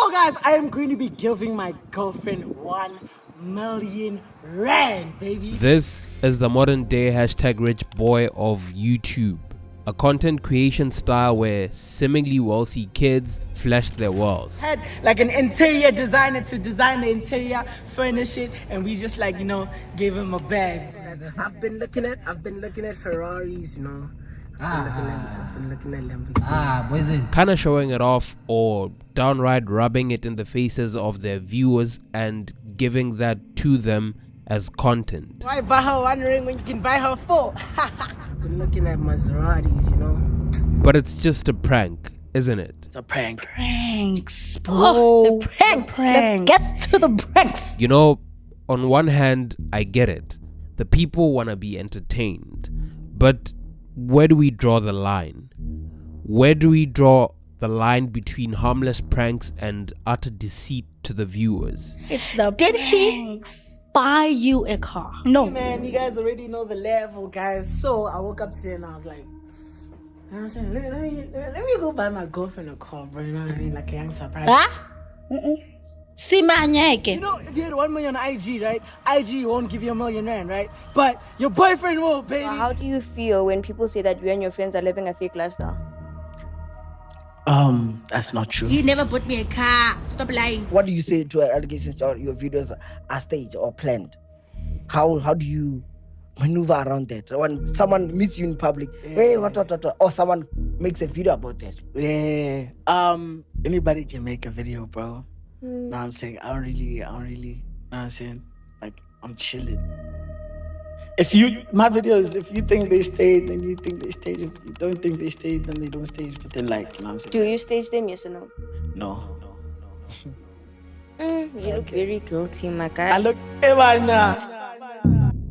So guys, I am going to be giving my girlfriend 1,000,000 rand, baby. This is the modern day #rich boy of YouTube, a content creation style where seemingly wealthy kids flash their wealth. Had like an interior designer to design the interior, furnish it, and we just like, gave him a bag. I've been looking at Ferraris, I've been looking at Lamborghinis. Kinda showing it off or downright rubbing it in the faces of their viewers and giving that to them as content. Why buy her one ring when you can buy her 4? I've been looking at Maseratis, But it's just a prank, isn't it? It's a prank. Pranks, bro. Oh, the pranks. Let's get to the pranks. You know, on one hand, I get it. The people want to be entertained. But where do we draw the line? Where do we draw the line between harmless pranks and utter deceit to the viewers? It's the Did pranks. he buy you a car? No. Man, you guys already know the level, guys. So I woke up today and I was like, let me go buy my girlfriend a car, bro. You know what I mean? Like a young surprise. Huh? Simanyeke. You know, if you had 1 million on IG, right? IG won't give you 1,000,000 rand, right? But your boyfriend will, baby. How do you feel when people say that you and your friends are living a fake lifestyle? That's not true. You never bought me a car. Stop lying. What do you say to allegations or your videos are staged or planned? How do you maneuver around that? When someone meets you in public, hey, what, or someone makes a video about that. Yeah. Anybody can make a video, bro. No, I'm saying I don't really, know what I'm saying? Like, I'm chilling. My videos, if you think they stayed, then you think they stayed. If you don't think they stayed, then they don't stage. But then, like, you know what I'm saying? Do you stage them, yes or no? No. You look very guilty, my guy. I look, Ewana.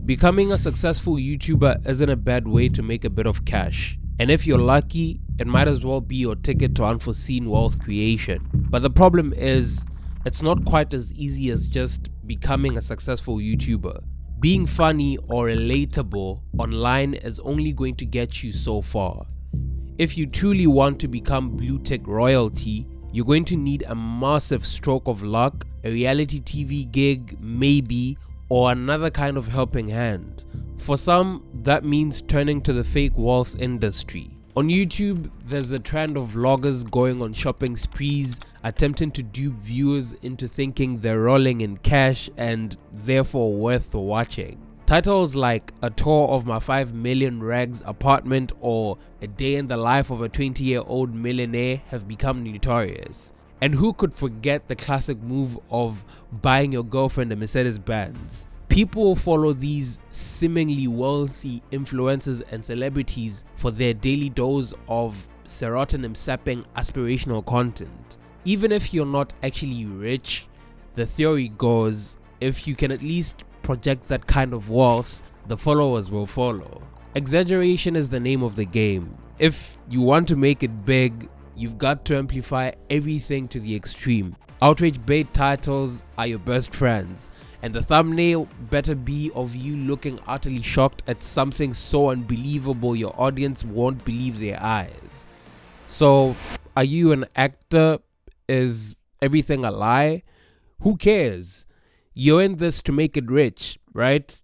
Becoming a successful YouTuber isn't a bad way to make a bit of cash. And if you're lucky, it might as well be your ticket to unforeseen wealth creation. But the problem is, it's not quite as easy as just becoming a successful YouTuber. Being funny or relatable online is only going to get you so far. If you truly want to become blue tick royalty, you're going to need a massive stroke of luck, a reality TV gig maybe, or another kind of helping hand. For some, that means turning to the fake wealth industry. On YouTube, there's a trend of vloggers going on shopping sprees, attempting to dupe viewers into thinking they're rolling in cash and therefore worth watching. Titles like A Tour of My 5 Million Rags Apartment or A Day in the Life of a 20-year-old Millionaire have become notorious. And who could forget the classic move of buying your girlfriend a Mercedes-Benz? People follow these seemingly wealthy influencers and celebrities for their daily dose of serotonin-sapping aspirational content. Even if you're not actually rich, the theory goes, if you can at least project that kind of wealth, the followers will follow. Exaggeration is the name of the game. If you want to make it big, you've got to amplify everything to the extreme. Outrage bait titles are your best friends, and the thumbnail better be of you looking utterly shocked at something so unbelievable your audience won't believe their eyes. So, are you an actor? Is everything a lie? Who cares? You're in this to make it rich, right?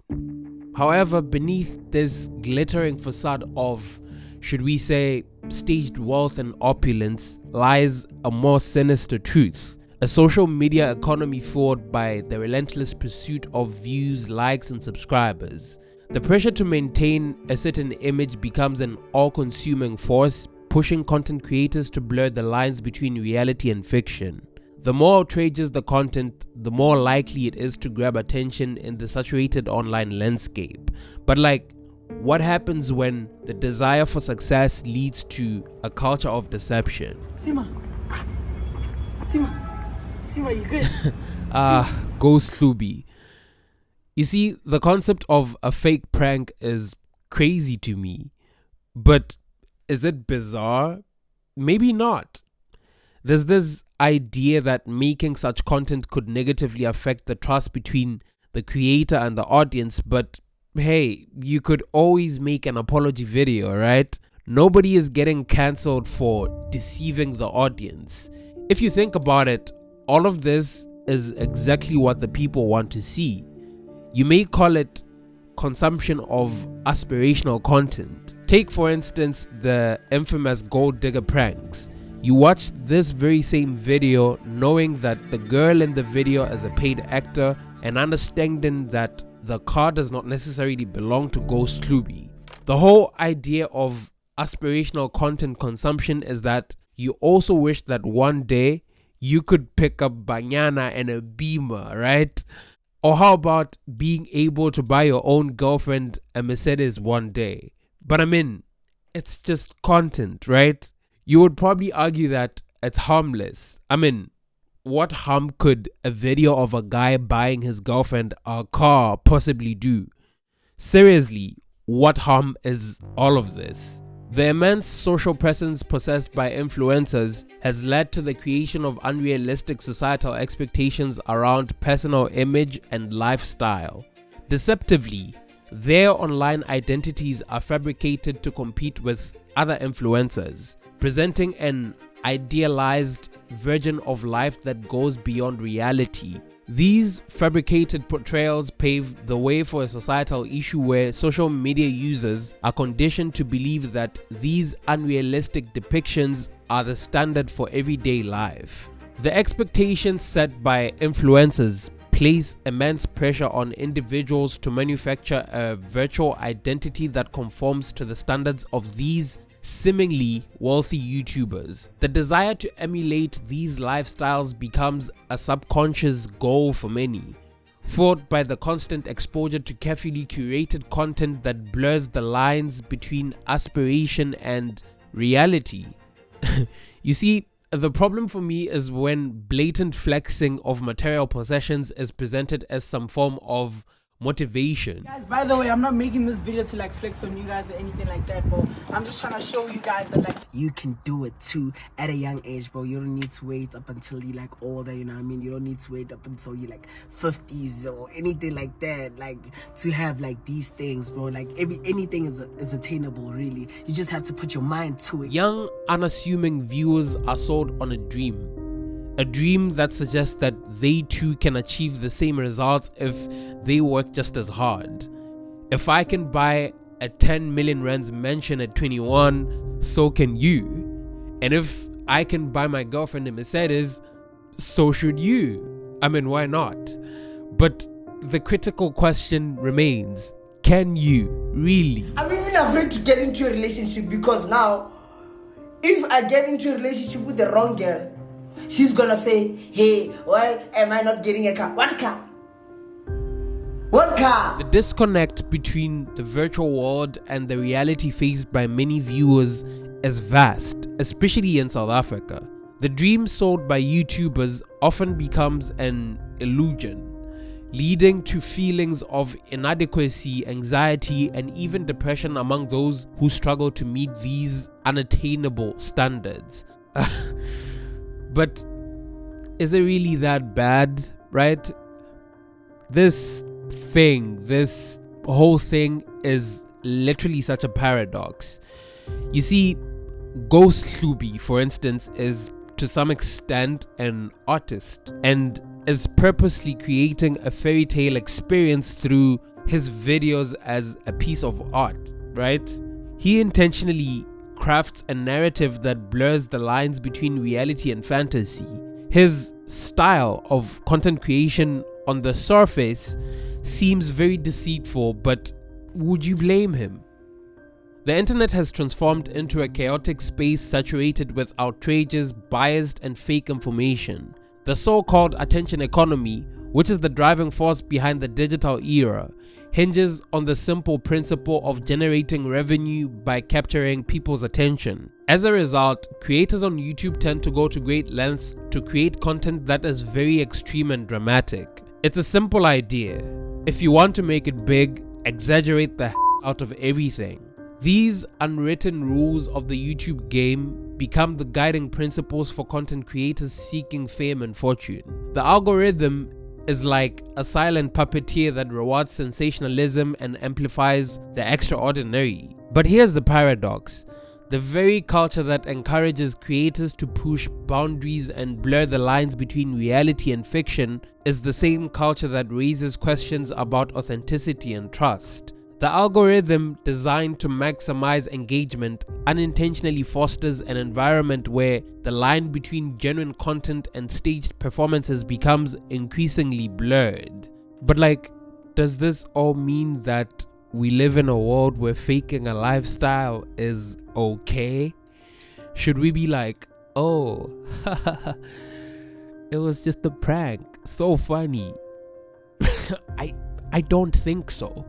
However, beneath this glittering facade of, should we say, staged wealth and opulence lies a more sinister truth. A social media economy fueled by the relentless pursuit of views, likes, and subscribers. The pressure to maintain a certain image becomes an all-consuming force, pushing content creators to blur the lines between reality and fiction. The more outrageous the content, the more likely it is to grab attention in the saturated online landscape. But what happens when the desire for success leads to a culture of deception? Sima, you good? Ghost Klubi. You see, the concept of a fake prank is crazy to me. But is it bizarre? Maybe not. There's this idea that making such content could negatively affect the trust between the creator and the audience, but hey, you could always make an apology video, right? Nobody is getting cancelled for deceiving the audience. If you think about it, all of this is exactly what the people want to see. You may call it consumption of aspirational content. Take for instance the infamous gold digger pranks. You watch this very same video knowing that the girl in the video is a paid actor and understanding that the car does not necessarily belong to Ghost Klubi. The whole idea of aspirational content consumption is that you also wish that one day you could pick up Banyana and a Beamer, right? Or how about being able to buy your own girlfriend a Mercedes one day? But I mean, it's just content, right? You would probably argue that it's harmless. I mean, what harm could a video of a guy buying his girlfriend a car possibly do? Seriously, what harm is all of this? The immense social presence possessed by influencers has led to the creation of unrealistic societal expectations around personal image and lifestyle. Deceptively, their online identities are fabricated to compete with other influencers, presenting an idealized version of life that goes beyond reality. These fabricated portrayals pave the way for a societal issue where social media users are conditioned to believe that these unrealistic depictions are the standard for everyday life. The expectations set by influencers place immense pressure on individuals to manufacture a virtual identity that conforms to the standards of these seemingly wealthy YouTubers. The desire to emulate these lifestyles becomes a subconscious goal for many, fueled by the constant exposure to carefully curated content that blurs the lines between aspiration and reality. You see, the problem for me is when blatant flexing of material possessions is presented as some form of motivation. Guys, by the way, I'm not making this video to like flex on you guys or anything like that, bro. I'm just trying to show you guys that like you can do it too at a young age, bro. You don't need to wait up until you like older, you know what I mean? You don't need to wait up until you like 50s or anything like that, like to have like these things, bro. Like anything is attainable, really. You just have to put your mind to it. Young, unassuming viewers are sold on a dream. A dream that suggests that they too can achieve the same results if they work just as hard. If I can buy a 10 million rands mansion at 21, so can you. And if I can buy my girlfriend a Mercedes, so should you. I mean, why not? But the critical question remains, can you really? I'm even afraid to get into a relationship because now, if I get into a relationship with the wrong girl, she's gonna say, hey, why am I not getting a car? What car? What car? The disconnect between the virtual world and the reality faced by many viewers is vast, especially in South Africa. The dream sold by YouTubers often becomes an illusion, leading to feelings of inadequacy, anxiety, and even depression among those who struggle to meet these unattainable standards. But is it really that bad, right? This whole thing is literally such a paradox. You see, Ghost Klubi, for instance, is to some extent an artist and is purposely creating a fairy tale experience through his videos as a piece of art, right? He intentionally crafts a narrative that blurs the lines between reality and fantasy. His style of content creation on the surface seems very deceitful, but would you blame him? The internet has transformed into a chaotic space saturated with outrageous, biased, and fake information. The so-called attention economy, which is the driving force behind the digital era, hinges on the simple principle of generating revenue by capturing people's attention. As a result, creators on YouTube tend to go to great lengths to create content that is very extreme and dramatic. It's a simple idea. If you want to make it big, exaggerate the out of everything. These unwritten rules of the YouTube game become the guiding principles for content creators seeking fame and fortune. The algorithm is like a silent puppeteer that rewards sensationalism and amplifies the extraordinary. But here's the paradox. The very culture that encourages creators to push boundaries and blur the lines between reality and fiction is the same culture that raises questions about authenticity and trust. The algorithm designed to maximize engagement unintentionally fosters an environment where the line between genuine content and staged performances becomes increasingly blurred. But like, does this all mean that we live in a world where faking a lifestyle is okay? Should we be like, oh, it was just a prank, so funny? I don't think so.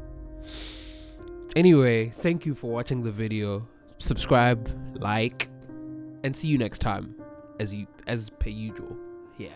Anyway, thank you for watching the video. Subscribe, like, and see you next time as per usual. Yeah.